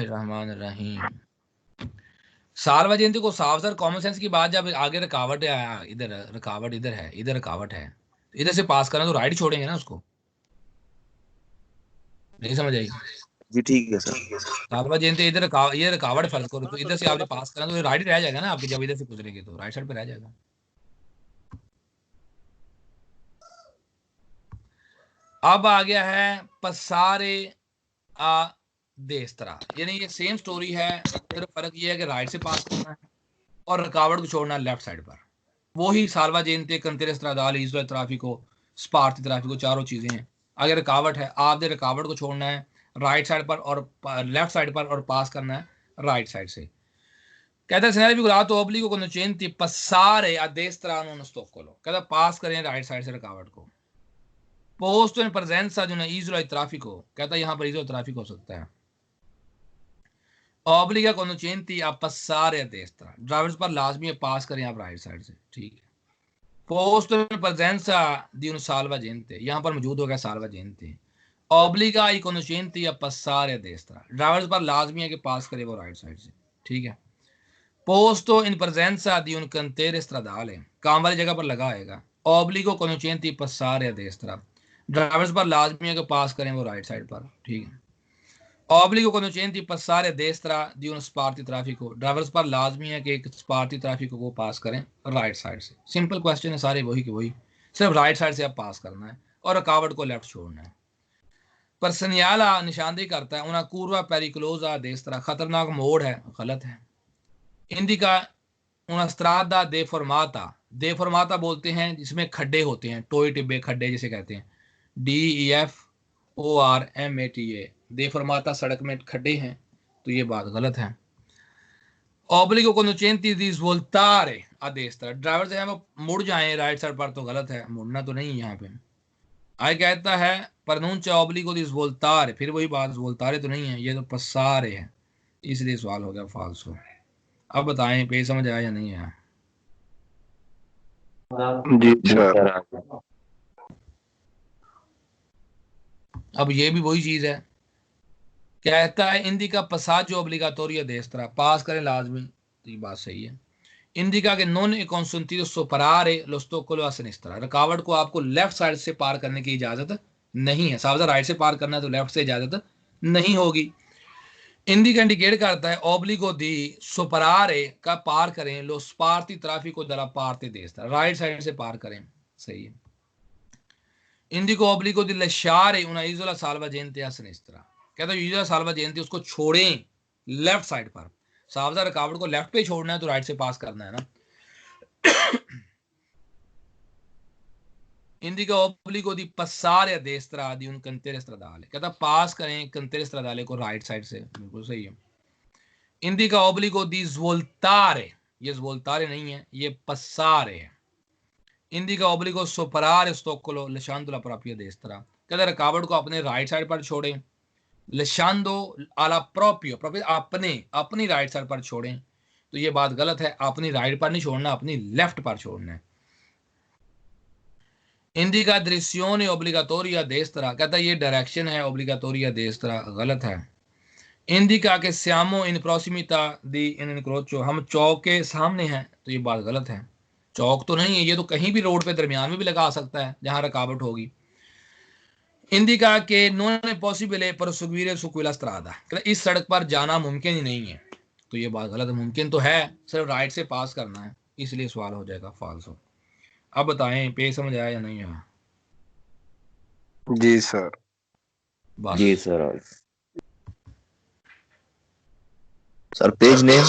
बिस्मिल्लाहिर्रहमानिर्रहीम। सालवा जयंती को साफ सर कॉमन सेंस की बात, जब आगे रुकावट है, इधर रुकावट इधर है, इधर रुकावट है, इधर से पास करना तो राइट छोड़ेंगे ना उसको। नहीं समझ आई? जी ठीक है सर। सालवा जयंती इधर ये रुकावट फर्ज करो तो इधर से आपने पास करना तो राइट रह जाएगा ना आपके, जब इधर से गुजरेंगे तो राइट साइड पे रह जाएगा। अब आ गया है पसारे आ देस्तरा, यानी ये सेम स्टोरी है, सिर्फ फर्क ये है कि राइट से पास करना है और रुकावट को छोड़ना है लेफ्ट साइड पर। वही सालवा जयंती, कंतेरस त्रादाल, ईज़राइल ट्राफिको, स्पार्ती ट्राफिको, चारों चीजें हैं। अगर रुकावट है, आपने रुकावट को छोड़ना है राइट साइड पर और लेफ्ट साइड पर और पास करना है राइट साइड से। कहता है segnale figurato obbligo conducenti passare a destra non stoccolo, कहता पास करें राइट साइड से रुकावट को। पोस्ट इन presenza di una isola di traffico, कहता है यहां पर इजोला ट्रैफिक हो सकता है। obbliga conducenti a passare a destra, drivers पर लाजमी है पास करें आप राइट साइड से, ठीक है। पोस्ट इन presenza di un salvagente, यहां पर मौजूद होगा salvagente। obbliga i conducenti a passare a destra, drivers पर लाजमी है कि पास करे वो राइट साइड से, ठीक है। पोस्तो इन presenza di un cantiere stradale, काम वाली जगह पर लगा आएगा। obbligo conducenti passare a destra, drivers पर लाजमी है कि पास करें वो राइट साइड पर, ठीक है। obbligo conducenti passare a destra di uno sparti traffico, drivers पर लाजमी है कि एक स्पार्टी ट्रैफिक को पास करें राइट साइड से। सिंपल क्वेश्चन है सारे वही के वही, सिर्फ राइट साइड से आप पास करना है और रुकावट को लेफ्ट छोड़ना है। पर सनियाला निशानदेही करता है उना curva pericolosa a destra, खतरनाक मोड़ है, गलत है। Indica una strada deformata, deformata बोलते हैं जिसमें खड्डे होते हैं, टोए टिब्बे खड्डे जिसे कहते हैं, DEFORMATA, deformata सड़क में खड्डे हैं, तो ये बात गलत है। obbligo conducenti di svoltare a destra, driver से है वो मुड़ जाएं राइट साइड पर, तो गलत है, मुड़ना तो नहीं है यहाँ पे। आई कहता है pronuncia obbligo di svoltare, फिर वही बात, svoltare तो नहीं है, ये तो passare है, इसलिए सवाल हो गया फाल्सो। अब बताएं पे समझ आया या नहीं आया? जी सर। अब ये भी वही चीज है, कहता है indica passaggio obbligatorio a destra, पास करें लाजमी, तो ये बात सही है। इंडिका के non è consentito superare lo stoccolo a sinistra, रुकावट को आपको लेफ्ट साइड से पार करने की इजाजत नहीं है। साहब राइट से पार करना है तो लेफ्ट से इजाजत नहीं होगी। इंडिका इंडिकेट करता है ओब्लिगो दी सुपरारे का पार करें लो स्पार्ती ट्रैफिको दला पार्ते देस्tra, राइट साइड से पार करें, सही है। इंडिको ओब्लिगो दी लशारे una isola salvagente a sinistra, कहता है इजोला salvagente उसको छोड़ें लेफ्ट साइड पर। साहब रुकावट को लेफ्ट पे छोड़ना है तो राइट से पास करना है ना। इंडिका ओब्लिगो दी passare a destra di un cantiere stradale, कहता पास करें cantiere stradale को राइट साइड से, बिल्कुल सही है। इंडिका ओब्लिगो दी svoltare, ये svoltare नहीं है, ये passare है। इंडिका ओब्लिगो superare stoccolo lasciando la propria destra, कहता रुकावट को अपने राइट साइड पर छोड़ें, lasciando alla proprio, अपने अपनी राइट साइड पर छोड़ें, तो ये बात गलत है, अपनी राइट पर नहीं छोड़ना, अपनी लेफ्ट पर छोड़ना है। Indica direzione obbligatoria a destra, कहता है ये डायरेक्शन है obbligatoria a destra, गलत है। इंडिका के siamo in prossimità di un incrocio, हम चौक के सामने हैं, तो ये बात गलत है, चौक तो नहीं है, ये तो कहीं भी रोड पे दरमियान में भी लगा सकता है जहां रुकावट होगी। इंडिका के non è possibile proseguire su quella strada, इस सड़क पर जाना मुमकिन ही नहीं है, तो ये बात गलत है, मुमकिन तो है, सिर्फ राइट से पास करना है, इसलिए सवाल हो जाएगा फाल्सो। अब बताएं पे समझ आया या नहीं आया? जी सर। बस जी सर। Sir page name